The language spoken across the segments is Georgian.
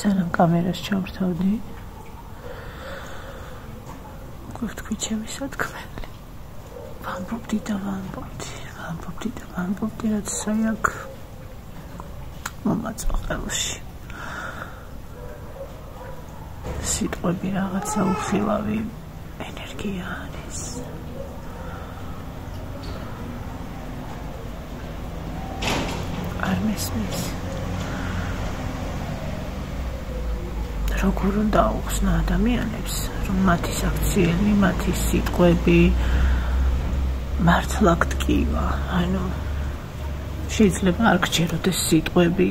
სანამ კამერას ჩავრთავდი გვხვდი ჩემი სათქმელი ვამბობდი და ვამბობდი რაც საიაკ მომაწვა ყელში სიტყვები რაღაცა უხილავი ენერგია არის არ მესმის როგორ უნდა აუხსნა ადამიანებს რომ მათი საქციელი მათი სიტყვები მართლა გტკივა ანუ შეიძლება არ გჯეროდეს სიტყვები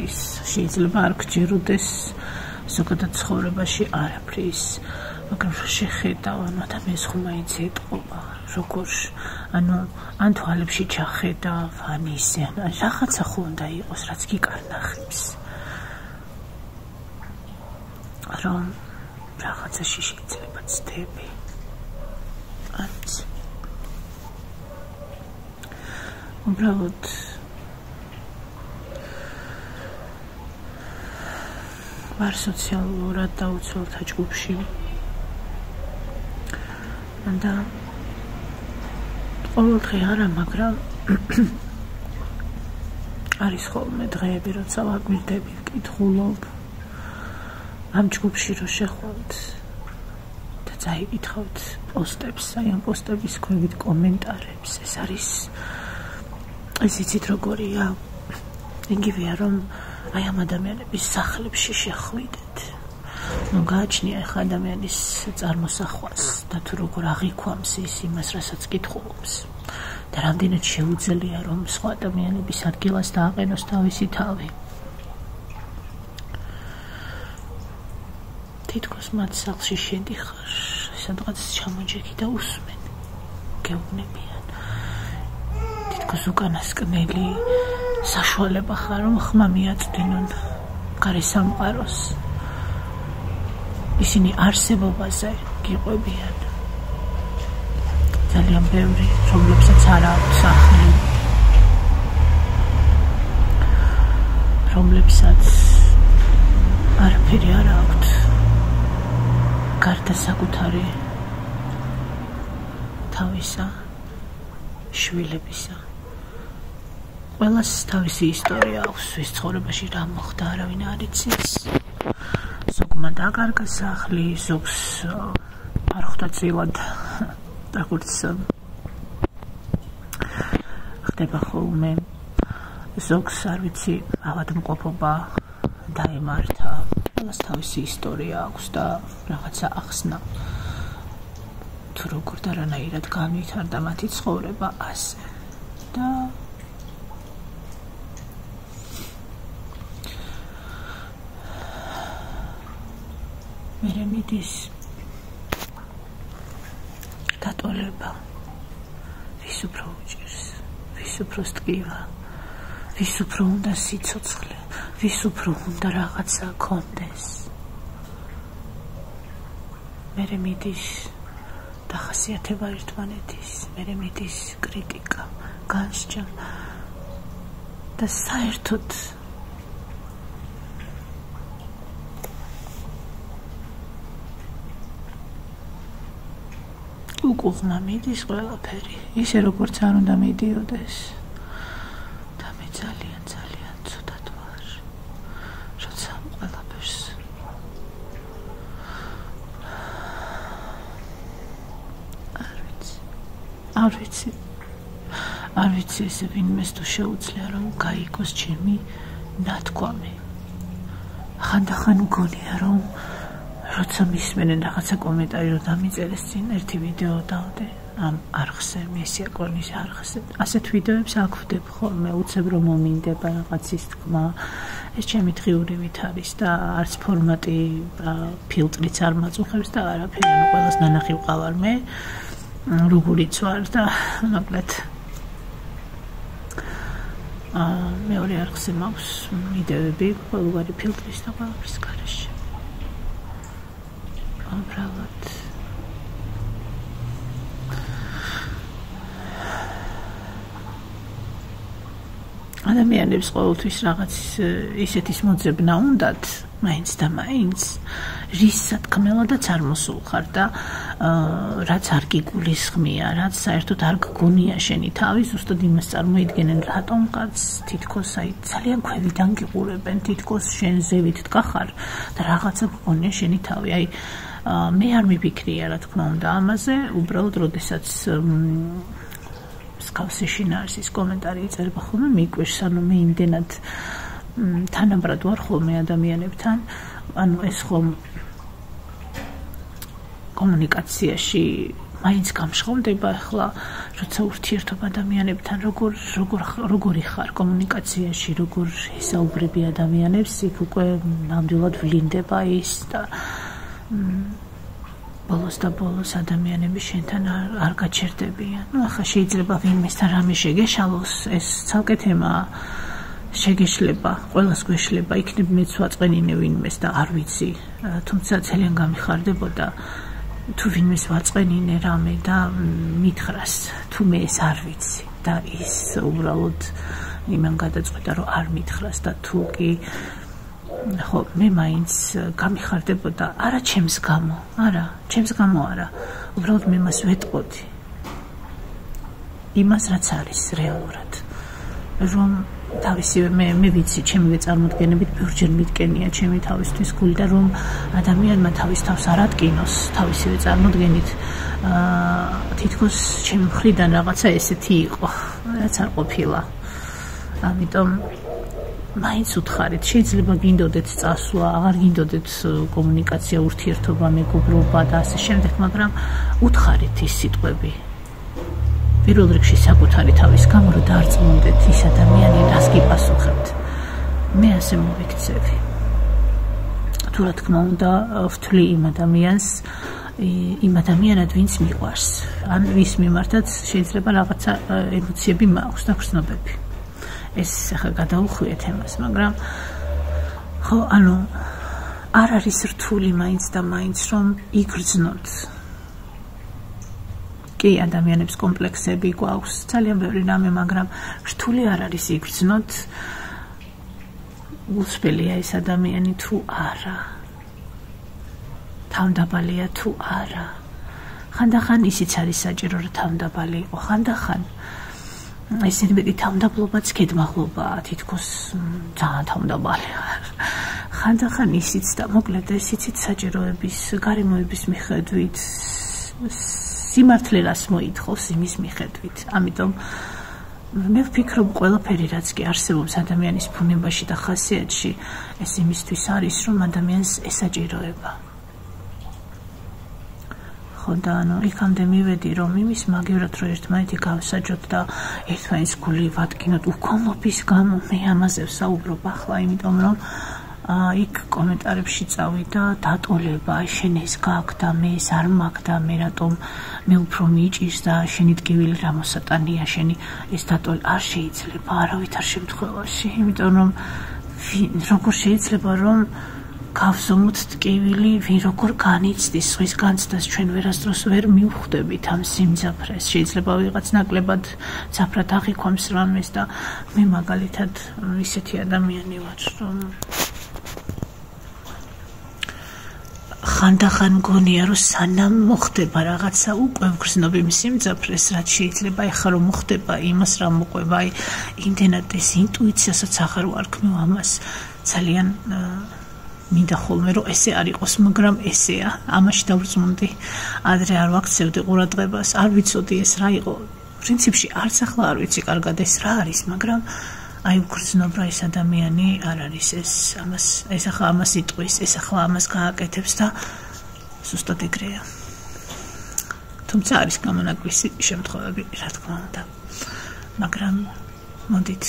შეიძლება არ გჯეროდეს ზოგადად ცხოვრებაში არაფრის მაგრამ შეხედავ ანუ ადამიანს ხომ მაინც ეტყობა როგორ ანუ ან თვალებში ჩახედავ ან ისე ან რაღაცა ხო უნდა იყოს რაც გიკარნახებს რომ რაღაცაში შეიძლება ცდები ანც უბრალოდ ვარ სოციალურად დაუცველთა ჯგუფში და ყოველდღე არა მაგრამ არის ხოლმე დღეები როცა ვაგვირდები ვკითხულობ ამ ჯგუფში რო შეხვდით და წაიკითხავთ პოსტებს აი ამ პოსტების ქვევით კომენტარებს ეს არის ეს იცით როგორია იგივეა რომ აი ამ ადამიანების სახლებში შეხვიდეთ ну გააჩნია ახლა ადამიანის წარმოსახვას და თუ როგორ აღიქვამს ის იმას რასაც კითხულობს და რამდენად შეუძლია რომ სხვა ადამიანების ადგილას დააყენოს თავისი თავი თითქოს მათ სახლში შედიხარ სადღაც ჩამოჯექი და უსმენ გეუბნებიან თითქოს უკანასკნელი საშუალება ხარ რომ ხმა მიაწვდინონ გარე სამყაროს ისინი არსებობაზე გიყვებიან ძალიან ბევრი რომლებსაც არ აქვს სახლი რომლებსაც არაფერი არ აქვს გარდა საკუთარი თავისა შვილებისა ყველას თავისი ისტორია აქვს ვის ცხოვრებაში რა მოხდა არავინ არ იცის ზოგმა დაკარგა სახლი ზოგს არ ხვდა წილად როგორც ხდება ხოლმე ზოგს არ ვიცი ავადმყოფობა დაემართა ყველას თავისი ისტორია აქვს და რაღაცა ახსნა თუ როგორ და რანაირად განვითარდა მათი ცხოვრება ასე და მერე მიდის დატოლება ვის უფრო უჭირს ვის უფრო სტკივა ვის უფრო უნდა სიცოცხლე ვის უფრო უნდა რაღაცა კონდეს მერე მიდის დახასიათება ერთმანეთის მერე მიდის კრიტიკა განსჯა და საერთოდ უკუღმა მიდის ყველაფერი ისე როგორც არ უნდა მიდიოდეს და მე ძალიან ცუდად ვარ როცა ყველაფერს არ ვიცი ესე ვინმეს თუ შეუძლია რომ გაიგოს ჩემი ნათქვამი ხანდახან მგონია რომ როცა მისმენენ რაღაცა კომენტარი რომ დამიწერეს წინ ერთი ვიდეო დავდე ამ არხზე მესიაკონის არხზე ასეთ ვიდეოებს აქვდებ ხოლმე უცებ რომ მომინდება რაღაცის თქმა ეს ჩემი დღიურივით არის და არც ფორმატი ფილტრიც არ მაწუხებს და არაფერი ანუ ყველას ნანახი ვყავარ მე როგორიც ვარ და მოკლედ მეორე არხზე მაქვს ვიდეოები ყველგვარი ფილტრის და ყველაფრის გარეშე უბრალოდ ადამიანებს ყოველთვის რაღაც ისეთის მოძებნა უნდათ, მაინც და მაინც რის სათქმელადაც არ მოსულხარ და რაც არ გიგულისხმია, რაც საერთოდ არ გგონია შენი თავი, ზუსტად იმას წარმოიდგენენ, რატომღაც თითქოს აი ძალიან ქვევიდან გიყურებენ, თითქოს შენ ზევით დგახარ და რაღაცა გგონია შენი თავი. აი მე არ მიფიქრია, რა თქმა უნდა, ამაზე, უბრალოდ როდესაც მსგავსი შინაარსის კომენტარი იწერება ხოლმე, მიკვირს, ანუ მე იმდენად თანაბრად ვარ ხოლმე ადამიანებთან, ანუ ეს ხომ კომუნიკაციაში მაინც გამშრომდება ახლა, როცა ურთიერთობ ადამიანებთან, როგორი ხარ კომუნიკაციაში, როგორ ესაუბრები ადამიანებს, იქ უკვე ნამდვილად ვლინდება ის და ბოლოს და ბოლოს ადამიანები შენთან არ გაჩერდებიან. ნუ ახლა შეიძლება ვინმესთან რამე შეგეშალოს, ეს ცალკე თემაა. შეგეშლება, ყველას გვეშლება, იქნებ მეც ვაწყენინე ვინმეს და არ ვიცი, თუმცა ძალიან გამიხარდებოდა თუ ვინმეს ვაწყენინე რამე და მითხრას, თუ მე ეს არ ვიცი და ის უბრალოდ იმან გადაწყვეტა, რომ არ მითხრას და თუ კი ხო, მე მაინც გამიხარდებოდა, არა ჩემს გამო, არა, უბრალოდ მე მას ვეტყოდი იმას, რაც არის რეალურად, რომ თავისივე მე ვიცი, ჩემივე წარმოდგენებით ბევრჯერ მიტკენია ჩემი თავისთვის გული და რომ ადამიანმა თავის თავს არ ატკინოს თავისივე წარმოდგენით, თითქოს ჩემი მხრიდან რაღაცა ესეთი იყო, რაც არ ყოფილა. ამიტომ მაინც უთხარით, შეიძლება გინდოდეთ წასვლა, აღარ გინდოდეთ კომუნიკაცია, ურთიერთობა, მეგობრობა და ასე შემდეგ, მაგრამ უთხარით ის სიტყვები. პირველ რიგში საკუთარი თავის გამო, რომ დაარწმუნდეთ ის ადამიანი, რას გიპასუხებთ. მე ასე მოვიქცევი. თუ რა თქმა უნდა, ვთვლი იმ ადამიანად, ვინც მიყვარს, ან ვის მიმართაც შეიძლება რაღაცა ემოციები მაქვს და გრძნობები. ეს ახლა გადაუხვიეთ ემას, მაგრამ ხო, ანუ არ არის რთული მაინც და მაინც რომ იგრძნოთ. კი, ადამიანებს კომპლექსები გვაქვს, ძალიან ბევრი რამე, მაგრამ რთული არ არის იგრძნოთ. უსწრებია ეს ადამიანი თუ არა. თავმდაბალია თუ არა. ხანდახან ისიც არის საჭირო, რომ თავმდაბალი იყო, ხანდახან ესეთი მეტი თავმდაბლობაც გედმაღლობაა, თითქოს ძალიან თავმდაბალი ვარ. ხანდახან ისიც და მოკლედ ეს იცით საჭიროების, გარემოების მიხედვით სიმართლე რას მოითხოვს იმის მიხედვით. ამიტომ მე ვფიქრობ, ყველაფერი რაც კი არსებობს ადამიანის ბუნებაში და ხასიათში, ეს იმისთვის არის, რომ ადამიანს ესაჭიროება. ხო და ანუ იქამდე მივედი, რომ იმის მაგივრად, რომ ერთმანეთი გავსაჯოთ და ერთმანეთს გული ვატკინოთ უქონლობის გამო, მე ამაზე ვსაუბრობ ახლა, იმიტომ რომ იქ კომენტარებში წავიდა დატოლება, შენ ეს გაქვს და მე ეს არ მაქვს და მე რატომ მე უფრო მიჭირს და შენი ტკივილი რა მოსატანია, შენი ეს დატოლება არ შეიძლება არავითარ შემთხვევაში, იმიტომ რომ როგორ შეიძლება რომ გავზომოთ ტკივილი, ვინ როგორ განიცდის სხვის განცდას, ჩვენ ვერასდროს ვერ მივხვდებით ამ სიმძაფრეს. შეიძლება ვიღაც ნაკლებად ძაფრად აღიქვამს რამეს და მე მაგალითად ისეთი ადამიანი ვარ, რომ ხანდახან მგონია, რომ სანამ მოხდება რაღაცა, უკვე ვგრძნობ იმ სიმძაფრეს, რაც შეიძლება ეხლა რომ მოხდება, იმას რა მოყვება, აი იმდენად ეს ინტუიციასაც აღარ ვარქმევ ამას, ძალიან მინდა ხოლმე რომ ესე არ იყოს, მაგრამ ესეა, ამაში დავწმუნდი. ადრე არ ვაქცევდი ყურადღებას, არ ვიცოდი ეს რა იყო. პრინციპში არც ახლა არ ვიცი კარგად ეს რა არის, მაგრამ აი ვგრძნობ რა ეს ადამიანი არ არის ეს ახლა ამას იტყვის, ეს ახლა ამას გააკეთებს და ზუსტად ეგრეა. თუმცა არის გამონაკლისი შემთხვევები, რა თქმა უნდა. მაგრამ მოდით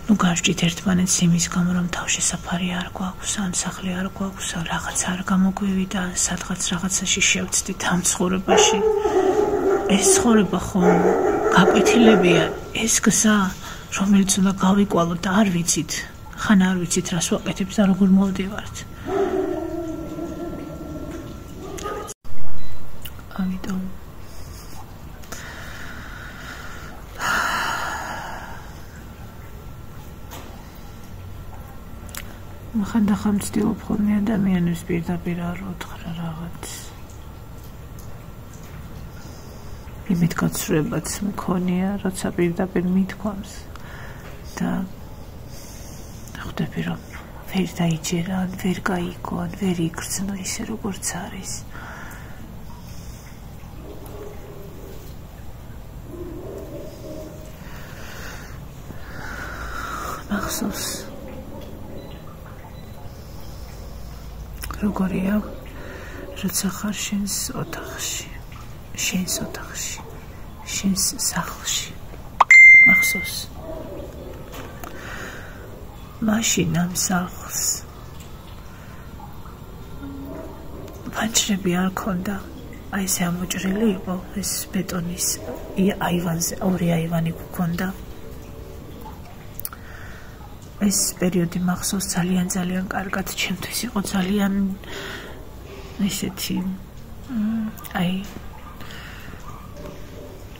ნუ გავჭით ერთმანეთს იმის გამო, რომ თავშესაფარი არ გვაქვს, ან სახლი არ გვაქვს, ან რაღაცა არ გამოგვივიდა, ან სადღაც რაღაცაში შევცდით ამ ცხოვრებაში. ეს ცხოვრება ხომ გაკვეთილებია, ეს გზა, რომელიც უნდა გავიკვალოთ და არ ვიცით, ხან არ ვიცით რას ვაკეთებთ და როგორ მოვდივართ. ამიტომ ხანდახან ვცდილობ ხოლმე ადამიანებს პირდაპირ არ უთხრა რაღაც იმედგაცრუებაც მქონია, როცა პირდაპირ მithქვამს და ხვდები რომ ვერ დაიჯერა, ვერ გაიგო, ვერ იგრძნო ისე როგორც არის. მახსოვს როგორია, როცა ხარ შენს ოთახში, შენს სახლში. მახსოვს მაშინ ამ სახლს ფანჯრები არ ქონდა, აი ესე ამოჭრილი იყო, ეს ბეტონის აივანზე, ორი აივანი გქონდა. ეს პერიოდი მახსოვს ძალიან კარგად, ჩემთვის იყო ძალიან ესეთი აი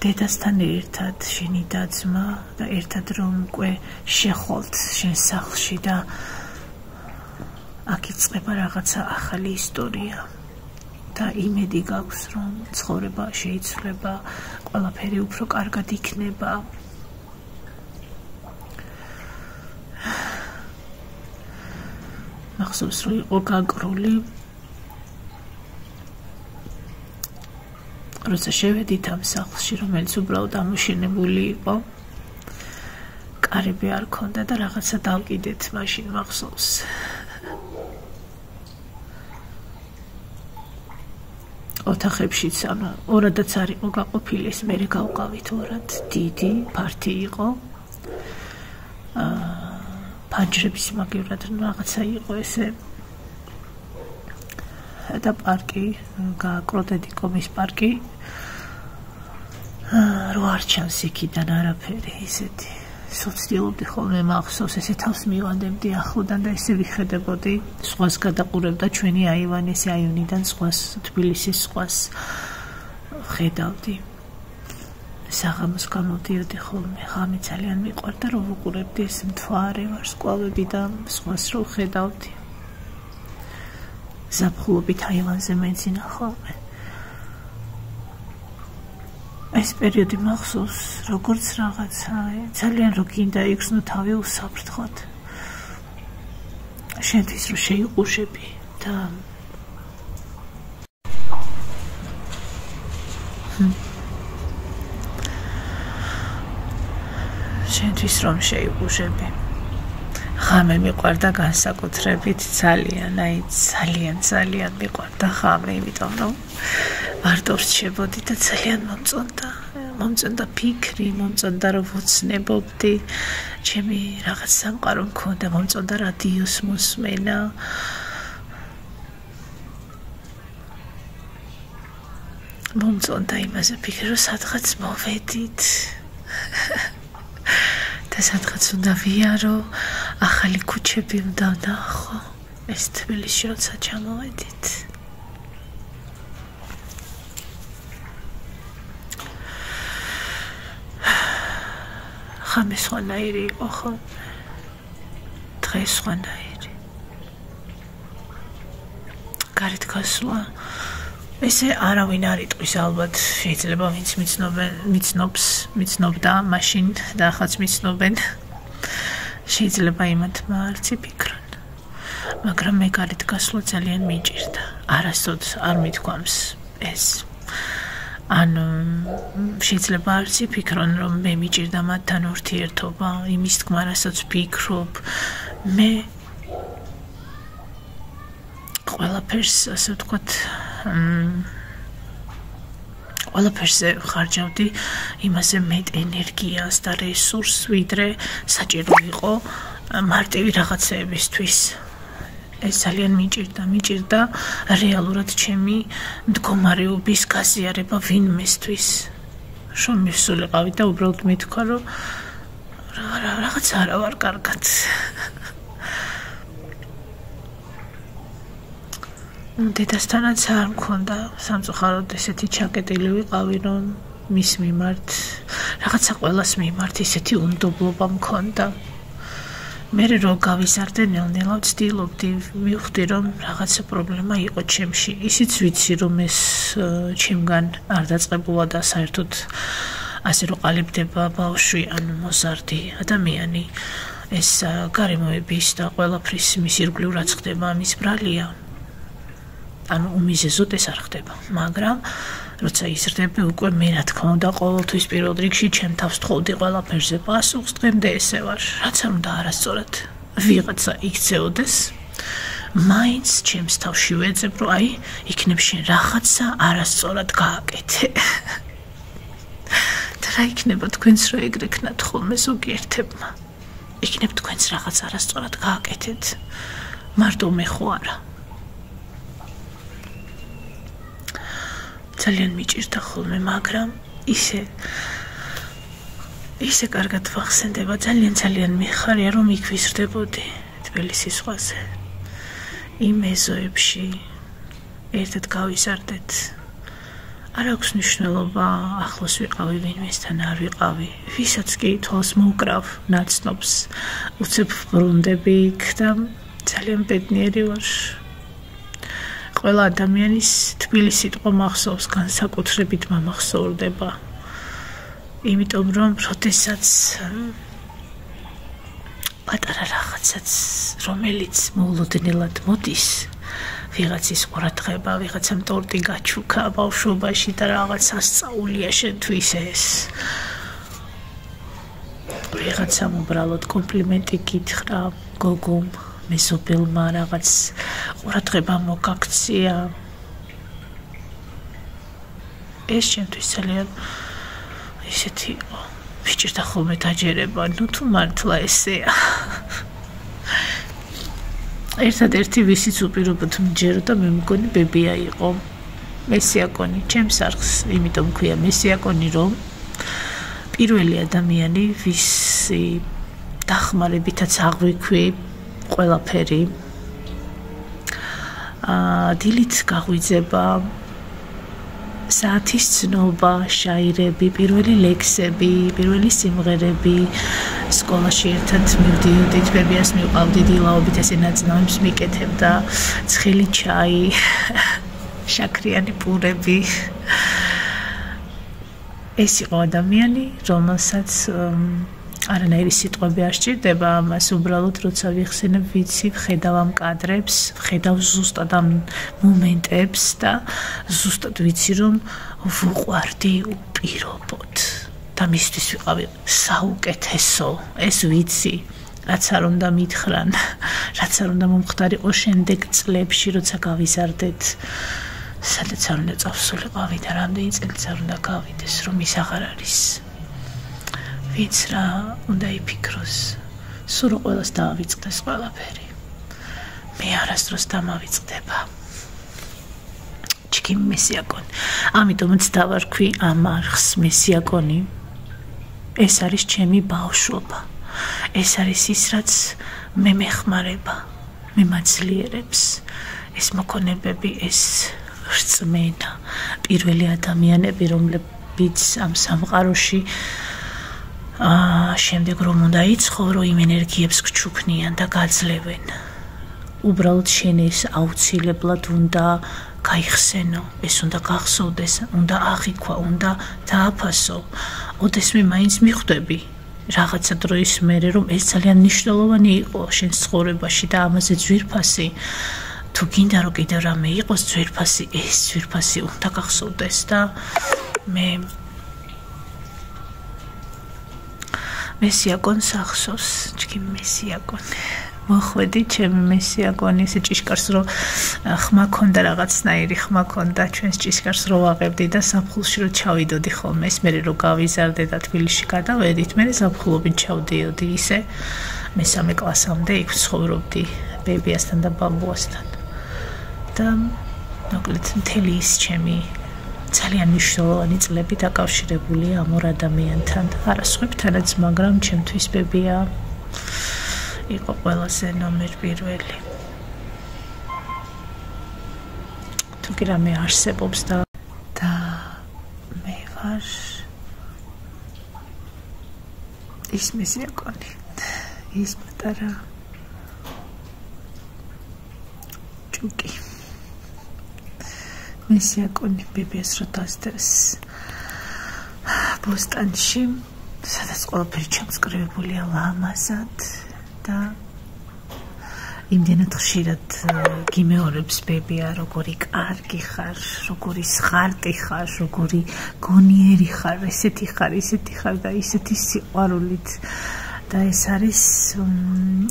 დედასთან ერთად შენი და-ძმა და ერთად რომ უკვე შეხვალთ შენ სახლში და აქ იწყება რაღაცა ახალი ისტორია და იმედი გაქვს რომ ცხოვრება შეიცვლება, ყველაფერი უფრო კარგად იქნება. მახსოვს რომ იყო გაკრული, როცა შევედით ამ სახლში, რომელიც უბრალოდ ამოშენებული იყო, კარები არ ქონდა და რაღაცა დავკიდეთ მაშინ მახსოვს. ოთახებშიც ორადაც არ იყო გაყოფილი, ეს მერე გავყავით ორად, დიდი ფართი იყო. ფანჯრების მაგივრად რაღაცა იყო ესე და პარკი, გააკრო დედიკომის პარკი. რო არ ჩანს იქიდან არაფერი ისეთი. სულ ვცდილობდი ხოლმე მახსოვს, ესე თავს მივანდებდი ახლოდან და ესე ვიხედებოდი, სხვას გადაყურებდა ჩვენი აივანი, ესე აივნიდან სხვას, თბილისის სხვას ხედავდი. საღამოს გამოდიოდი ხოლმე, ღამე ძალიან მიყვარდა რომ ვუყურებდი ეს მთვარე, ვარსკვლავები და სხვას რო ხედავდი. ზაფხულობით აივანზე მეძინა ხოლმე. ეს პერიოდი მახსოვს, როგორც რაღაცა, ძალიან რო გინდა იგრძნო თავი უსაფრთხოდ. შენთვის რო შეიყუშები და შენთვის რომ შეიყუშები. ღამე მიყვარდა განსაკუთრებით ძალიან, აი ძალიან მიყვარდა ღამე, იმიტომ რომ ვარ დორჩებოდი და ძალიან მომწონდა ფიქრი, მომწონდა რომ ვოცნებობდი, ჩემი რაღაც სამყარო მქონდა, მომწონდა რადიოს მოსმენა. მომწონდა იმაზე ფიქრი, რომ სადღაც მოვედით. და სადღაც უნდა ვიარო, ახალი ქუჩები უნდა ვნახო, ეს თბილისში როცა ჩამოვედით. ღამე სხვანაირი იყო ხოლმე, დღეს სხვანაირი. გარეთ გასვლა, ესე არავინ არ იტყვის ალბათ, შეიძლება ვინც მიცნობდა მაშინ და ახაც მიცნობენ, შეიძლება იმათმა არც იფიქრონ, მაგრამ მე გარეთ გასვლა ძალიან მიჭირდა, არასოდეს არ მithქვამს ეს. ანუ შეიძლება არც იფიქრონ რომ მე მიჭირდა მათთან ურთიერთობა, იმის თქმა რასაც ვფიქრობ, მე ყველაფერს ასე ვთქვათ ყველაფერზე ხარჯავდი იმაზე მეტ ენერგიას და რესურსს, ვიდრე საჭირო იყო მარტივი რაღაცეებისთვის. ეს ძალიან მიჭირდა რეალურად ჩემი მდგომარეობის გაზიარება ვინმესთვის. რომ მივსულიყავი და უბრალოდ მithქვა რომ რაღაც არა ვარ კარგად. დედასთანაც არ მქონდა სამწუხაროდ ესეთი ჩაკეტილი ვიყავი, რომ მის მიმართ, რაღაცა ყველას მიმართ ისეთი უნდობლობა მქონდა. მე რო გავიზარდე ნელ-ნელა ვცდილობდი მივხვდი რომ რაღაცა პრობლემა იყო ჩემში ისიც ვიცი რომ ეს ჩემგან არ დაწყებულა და საერთოდ ასე რო ყალიბდება ბავშვი ან მოზარდი ადამიანი ეს გარემოების და ყველაფრის მის ირგვლივ რაც ხდება მის ბრალია ანუ უმიზეზოდ ეს არ ხდება მაგრამ როცა იზრდები უკვე მე რა თქმა უნდა ყოველთვის პირველ რიგში ჩემ თავს თხოვდი ყველაფერზე პასუხს დღემდე ესე ვარ რაც არ უნდა არასწორად ვიღაცა იქცეოდეს მაინც ჩემს თავში ვეძებ რომ აი იქნებ შენ რაღაცა არასწორად გააკეთე და რა იქნება თქვენს რო ეგრე ქნათ ხოლმე ზოგიერთებმა იქნებ თქვენს რაღაც არასწორად გააკეთეთ მარტო მე ხო არა ძალიან მიჭირდა ხოლმე მაგრამ ისე კარგად ვახსენდება ძალიან მიხარია რომ იქ ვიზრდებოდი თბილისის ზღვაზე იმ ეზოებში ერთად გავიზარდეთ არ აქვს მნიშვნელობა ახლოს ვიყავი ვინმესთან არ ვიყავი ვისაც კი თვალს მოვკრავ ნაცნობს უცებ ბრუნდები იქ და ძალიან ბედნიერი ვარ ყველა ადამიანის თბილი სიტყვა მახსოვს განსაკუთრებით მომახსოვრდება იმიტომ რომ როდესაც პატარა რაღაცაც რომელიც მოულოდნელად მოდის ვიღაცის ყურადღება ვიღაცამ ტორტი გაჩუქა ბავშვობაში და რაღაც ასწაულია შენთვის ეს ვიღაცამ უბრალოდ კომპლიმენტი გითხრა გოგომ მეზობელმა რაღაც ყურადღება მოგაქცია ეს ჩემთვის ძალიან ისეთი ვიჭირდა ხოლმე დაჯერება ნუ თუ მართლა ესეა ერთადერთი ვისიც უპირობოდ მჯეროდა მე მგონი ბებია იყო მესიაკონი ჩემს არხს იმიტომ ქვია მესიაკონი რომ პირველი ადამიანი ვისი დახმარებითაც აღვიქვი ყველაფერი დილით გაღვიძება საათის ცნობა შაირები პირველი ლექსები პირველი სიმღერები სკოლაში ერთად მივდიოდით ბებიას მივყავდი დილაობით ესე ნაწნავებს მიკეთებდა ცხელი ჩაი შაქრიანი პურები ეს იყო ადამიანი რომელსაც არანაირი სიტყვები არ სჭირდება ამას უბრალოდ როცა ვიხსენებ ვიცი ვხედავ ამ კადრებს ვხედავ ზუსტად ამ მომენტებს და ზუსტად ვიცი რომ ვუყვარდი უპირობოდ და მისთვის ვიყავი საუკეთესო ეს ვიცი რაც არ უნდა მითხრან რაც არ უნდა მომხდარიყო შემდეგ წლებში როცა გავიზარდეთ სადაც არ უნდა წავსულიყავი და რამდენი წელიც არ უნდა გავიდეს რომ ის აღარ არის ვინც რა უნდა იფიქროს სულ ყველას დაავიწყდეს ყველაფერი მე არასდროს დამავიწყდება ჩქიმ მესიაკონი ამიტომაც დავარქვი ამ არხს მესიაკონი ეს არის ჩემი ბავშვობა ეს არის ის რაც მე მეხმარება მე მაძლიერებს ეს მოკონებები ეს რწმენა პირველი ადამიანები რომლებიც ამ სამყაროში შემდეგ რომ უნდა იცხოვრო იმ ენერგიებს გჩუქნიან და გაძლევენ უბრალოდ შენ ეს აუცილებლად უნდა გაიხსენო ეს უნდა გახსოვდეს უნდა აღიქვა უნდა დააფასო ოდესმე მაინც მიხვდები რაღაცა დროის მერე რომ ეს ძალიან მნიშვნელოვანი იყო შენს ცხოვრებაში და ამაზე ძვირფასი თუ გინდა რომ კიდევ რამე იყოს ძვირფასი ეს ძვირფასი უნდა გახსოვდეს და მე მესიაკონს ახსოვს ჩქიმ მესიაკონი მოხვედი ჩემი მესიაკონი ესე ჭიშკარს რო ხმა ქონდა რაღაცნაირი ხმა ქონდა ჩვენს ჭიშკარს რო ვაღებდი და საფხულში რო ჩავიდოდი ხოლმე ეს მე რო გავიზარდე და თბილისში გადავედით მე საფხულობით ჩავდიოდი ისე მესამე კლასამდე იქ ცხოვრობდი ბებიასთან და ბაბუასთან და მოკლედ მთელი ის ჩემი ძალიან მნიშვნელოვანი წლები დაკავშირებულია ამ ორ ადამიანთან არასხვებთანაც მაგრამ ჩემთვის ბებია იყო ყველაზე ნომერ პირველი თუ კი რამე არსებობს და მე ვარ ის მესიაკონი ის პატარა ჭუკი მესიაკონი ბებიას რო დასდევს ბოსტანში სადაც ყველაფერი ჩამსკრივებულია ლამაზად და იმდენად ხშირად გიმეორებს ბებია როგორი კარგი ხარ როგორი სხარტი ხარ როგორი გონიერი ხარ ესეთი ხარ და ისეთი სიყვარულით და ეს არის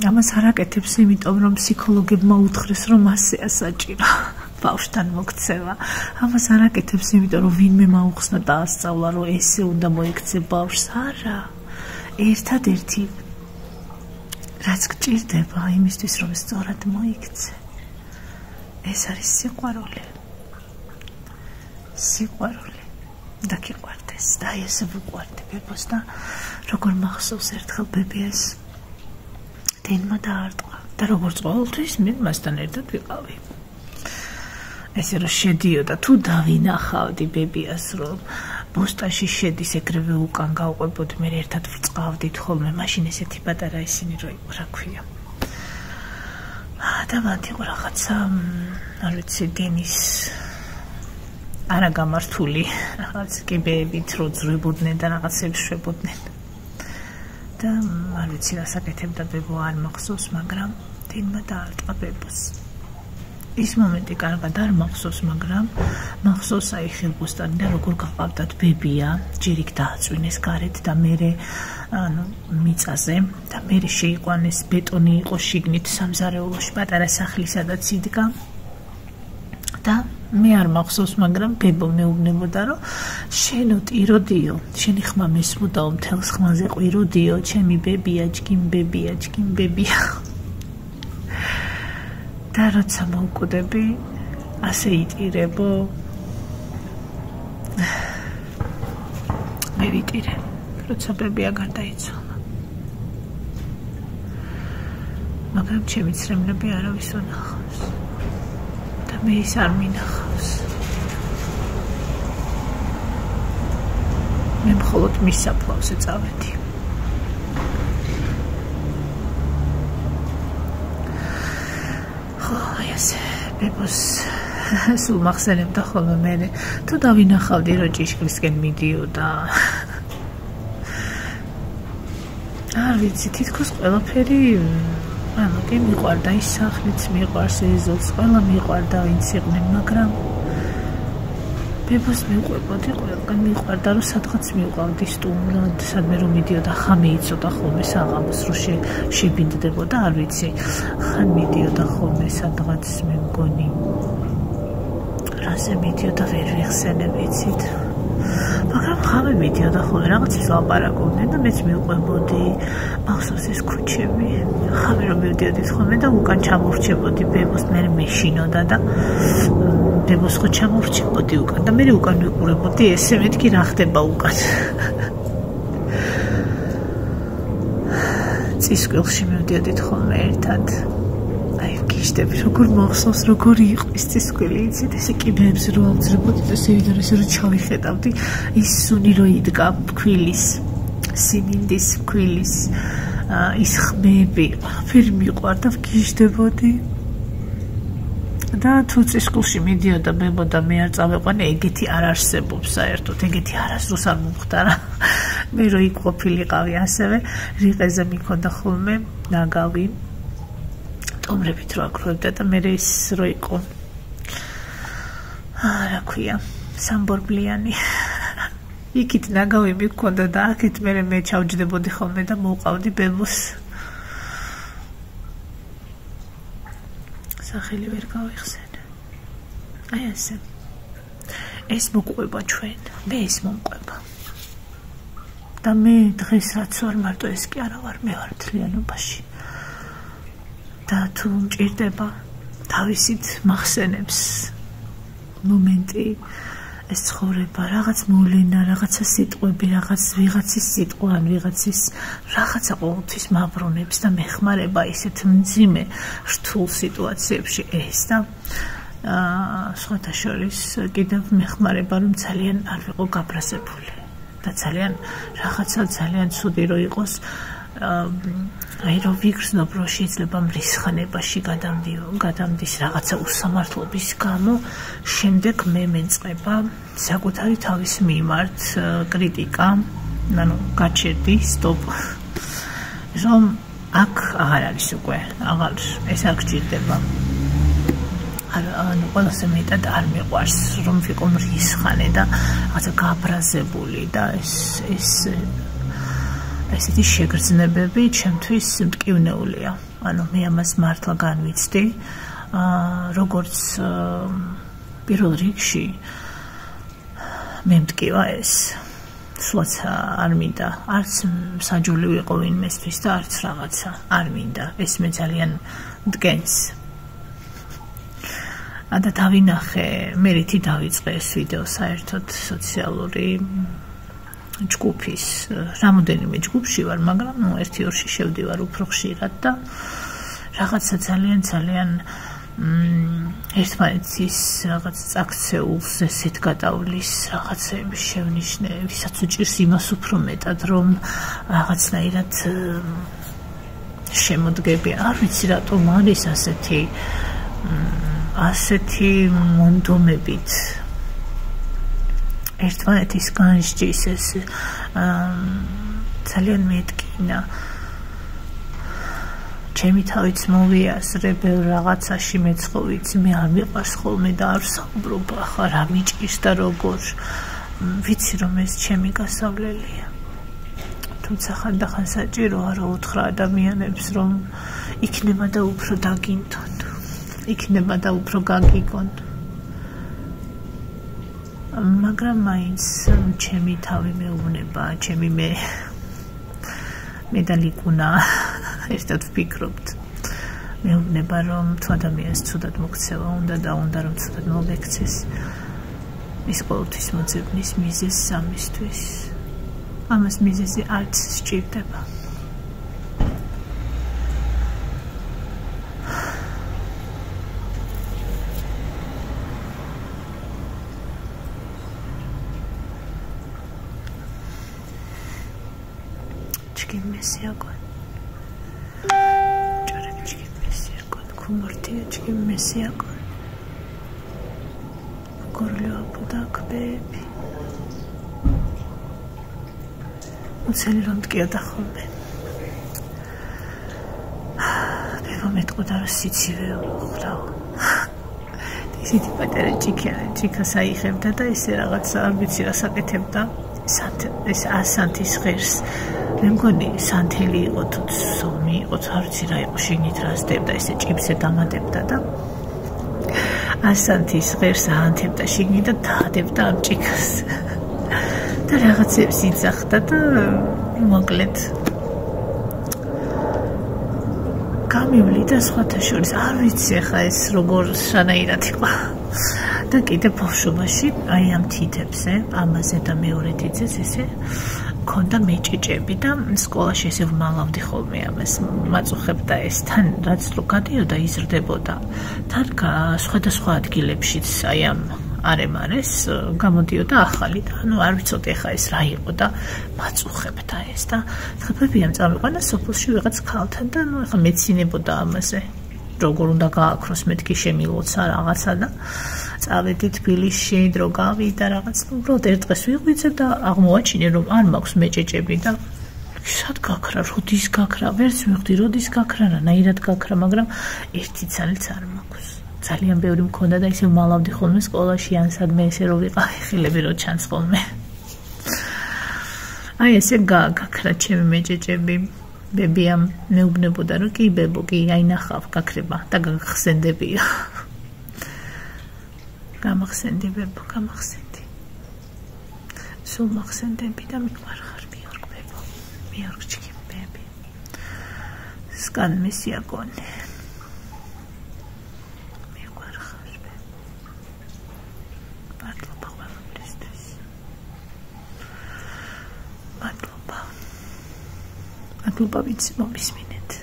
ამას არ აკეთებს იმიტომ რომ ფსიქოლოგებმა უთხრეს რომ ასეა საჭირო ბავშვთან მოქცევა ამას არ აკეთებს იმიტომ რომ ვინმე მაუხსნა და ასწავლა რომ ესე უნდა მოიქცე ბავშვს არა ერთადერთი რაც გჭირდება იმისთვის რომ სწორად მოიქცე ეს არის სიყვარული და გიყვარდეს და ესე ვუყვარდი ბებოს და როგორ მახსოვს ერთხელ ბებიას დენმა დაარტყა და როგორც ყოველთვის მე მასთან ერთად ვიყავი ესე რომ შედიოდა თუ დავინახავდი ბებიას რომ ბოსტაში შედის ეგრევე უკან გავყვებოდი მე ერთად ვწყავდით ხოლმე მაშინ ესეთი პატარა ისინი რო იყო რა ქვია და მათ იყო რაღაცა არ ვიცი გენის არაგამართული რაღაც კიბეებით რო ძრებოდნენ და რაღაცებს შვებოდნენ და არ ვიცი რასაკეთებდა ბებო არ მახსოვს მაგრამ დენმა დაარტყა ბებოს ის მომენტი კარგად არ მახსოვს მაგრამ მახსოვს აი ხილბოსტანი და როგორ გაყავდათ ბებია ჯერ იქ დააწვინეს გარეთ და მერე ანუ მიწაზე და მერე შეიყვანეს ბეტონი იყო შიგნით სამზარეულოში პატარა სახლი სადაც იდგა და მე არ მახსოვს მაგრამ ბებო მეუბნებოდა რომ შენო ტიროდიო შენი ხმა მესმოდაო მთელს ხმაზე ყვიროდიო ჩემი ბებია ჯგიმბებია და როცა მოვკვდები ასე იტირებო მე ვიტირე როცა ბებია გარდაიცვალა მაგრამ ჩემი ცრემლები არავის უნახავს და მე ის არ მინახავს მე მხოლოდ მის საფლავზე წავედი ბებოს სულ მახსენებდა ხოლმე მე თუ დავინახავდი რომ ჭიშკრისკენ მიდიოდა არ ვიცი თითქოს ყველაფერი ანუ კი მიყვარდა ის სახლიც მიყვარს ეზოს ყველა მიყვარდა ვინც იყვნენ მაგრამ ბებოს მიყვებოდი ყველგან მიყვარდა რომ სადღაც მივყავდი სტუმრად სადმე რომ მიდიოდა ხამე იცოდა ხოლმე საღამოს რომ შებინდებოდა არ ვიცი ხან მიდიოდა ხოლმე სადღაც მე მგონი რაზე მიდიოდა ვერ ვიხსენებ იცით მაგრამ ხამე მიდიოდა ხოლმე რაღაცას ლაპარაკობდნენ და მეც მივყვებოდი მახსოვს ეს ქუჩები ხამე რომ მივდიოდით ხოლმე და უკან ჩამორჩებოდი ბებოს მე მეშინოდა და ბებოს ხო ჩამორჩებოდი უკან და მე უკან ვიყურებოდი ესე მეთქი რა ხდება უკან წისკვილში მივდიოდით ხოლმე ერთად აი გიშდები როგორ მახსოვს როგორი იყო ის წისკვილი იცით ესე კიბეებს რო ავძრებოდი და სევიდან ესე რო ჩავიხედავდი ის სუნი რო იდგა ფქვილის სიმინდის ფქვილის ის ხმები ყველაფერი მიყვარდა გიშდებოდი და თუ წისკვილში მიდიოდა ბებო და მე არ წავეყვანე ეგეთი არ არსებობს საერთოდ ეგეთი არასდროს არ მომხდარა მე რო იქ ყოფილიყავი ასევე რიყეზე მიქონდა ხოლმე ნაგავი ტომრებით რო აკროვებდა და მე ის რო იყო რა ქვია სამბორბლიანი იქით ნაგავი მიქონდა და აქეთ მე ჩავჯდებოდი ხოლმე და მოვყავდი ბებოს სახელი ვერ გავიხსენე აი ასე ეს მოყვება ჩვენ მე ეს მომყვება და მე დღეს რაც ვარ მარტო ეს კი არა ვარ მე ვარ მთლიანობაში და თუ მჭირდება თავისით მახსენებს მომენტი ეს ცხოვრება რაღაც მოვლენა რაღაცა სიტყვები რაღაც ვიღაცის სიტყვა ან ვიღაცის რაღაცა ყოველთვის მაბრუნებს და მეხმარება ისეთ მძიმე რთულ სიტუაციებში ეს და სხვათა შორის კიდევ მეხმარება რომ ძალიან არ ვიყო გაბრაზებული და ძალიან რაღაცა ძალიან ცუდი რო იყოს აი რომ ვიგრძნობ რომ შეიძლება მრისხანებაში გადამდის რაღაცა უსამართლობის გამო შემდეგ მე მეწყება საკუთარი თავის მიმართ კრიტიკა ანუ გაჩერდი სტოპ რომ აქ აღარ არის უკვე ეს არ გჭირდება ანუ ყველაზე მეტად არ მიყვარს რომ ვიყო მრისხანე და რაღაცა გაბრაზებული და ესეთი შეგრძნებები ჩემთვის მტკივნეულია. ანუ მე ამას მართლა განვიცდი. როგორც პირველ რიგში მე მტკივა ეს. სულაც არ მინდა. არც მსაჯული ვიყო ვინმესთვის და არც რაღაცა. არ მინდა. ეს მე ძალიან მდგენს. და დავინახე, მე რითი დავიწყე ეს ვიდეო საერთოდ სოციალური ჯგუფის რამოდენიმე ჯგუფში ვარ, მაგრამ ნუ 1-2-ში შევდივარ უფრო ხშირად და რაღაცა ძალიან ერთმანეთის რაღაც წაქცეულს ესეთ გადავლის რაღაცები შევნიშნე, ვისაც უჭირს იმას უფრო მეტად, რომ რაღაცნაირად შემოდგები. არ ვიცი რატომ არის ასეთი მონდომებით ერთმანეთის განსჯის ეს ძალიან მეტკინა ჩემი თავიც მოვიაზრე ბევრ რაღაცაში მეცხო ვიცი მე არ მიყვარს ხოლმე და არ საუბრობ ახლა რა მიჭირს და როგორ ვიცი რომ ეს ჩემი გასავლელია თუმცა ხანდახან საჭიროა რომ უთხრა ადამიანებს რომ იქნება და უფრო დაგინდონ იქნება და უფრო გაგიგონ მაგრამ მაინც ჩემი თავი მეუბნება, ჩემი მე და ლიკუნა ერთად ვფიქრობთ. მეუბნება რომ თუ ადამიანს ცუდად მოქცევა უნდა და უნდა რომ ცუდად მოგექცეს. ის ყოველთვის მოძებნის მიზეზს ამისთვის. ამას მიზეზი არც სჭირდება. მესიაგონ ჭორებჭი მესიაგონ ქუმორთიაჭი მესიაგონ გორლო პუდაკბები უცელი რომ მტკიოდა ხოლმე მე მომეტყოდა რომ სიცივე უყრავ ისეთი პატარა ჭიქა საიხებდა და ესე რაღაცა არ ვიცი რა საკეთებდა ეს ასანთის ღერს მე მგონი სანთელი იყო თუ სომი იყო არ ვიცი რა იყო შიგნით რა ზდებდა ესე ჭიბზე დამატებდა და ასანთის ღერს აანთებდა შიგნით და დაადებდა ამ ჭიქას და რაღაცებს იძახდა და მოკლედ გამივლიდა სხვათა შორის არ ვიცი ახლა ეს როგორ სანაირად იყო და კიდე ბავშვობაში აი ამ თითებზე ამაზე და მეორე თითზეც ესე ქონდა მეჭეჭები და სკოლაში ესე ვმალავდი ხოლმე ამას მაწუხებდა ეს თან რაც რო გადიოდა იზრდებოდა თან სხვადასხვა ადგილებშიც აი ამ არემარეს გამოდიოდა ახალი და ანუ არ ვიცოდი ახლა ეს რა იყო და მაწუხებდა ეს და ხებებიამ წამიყვანა სოფელში ვიღაც ქალთან და ნუ ახლა მეცინებოდა ამაზე როგორ უნდა გააქროს მეთქი შემილოცა რაღაცა და წავედი თბილისში დრო გავიდა რაღაც უბრალოდ ერთ დღეს ვიღვიძე და აღმოაჩინე რომ არ მაქვს მეჭეჭები და სად გაქრა როდის გაქრა ვერც მივხვდი როდის გაქრა რანაირად გაქრა მაგრამ ერთი ძალიც არ მაქვს ძალიან ბევრი მქონდა და ისე მალავდი ხოლმე სკოლაში ან სადმე ესე რო ვიყავი ხილები რო ჩანს ხოლმე აი ესე გაქრა ჩემი მეჭეჭები ბებიამ მეუბნებოდა რომ კი ბებო კი აი ნახავ გაქრება და გახსენდებია გამახსენდი ბებო გამახსენდი სულ მახსენდები და მიყვარხარ მიორგ ბებო მიორგ ჭიქი ბები სკან მესიაგონე მიყვარხარ ბებო მადლობა ყველაფრისთვის მადლობა ვიცი მომისმინეთ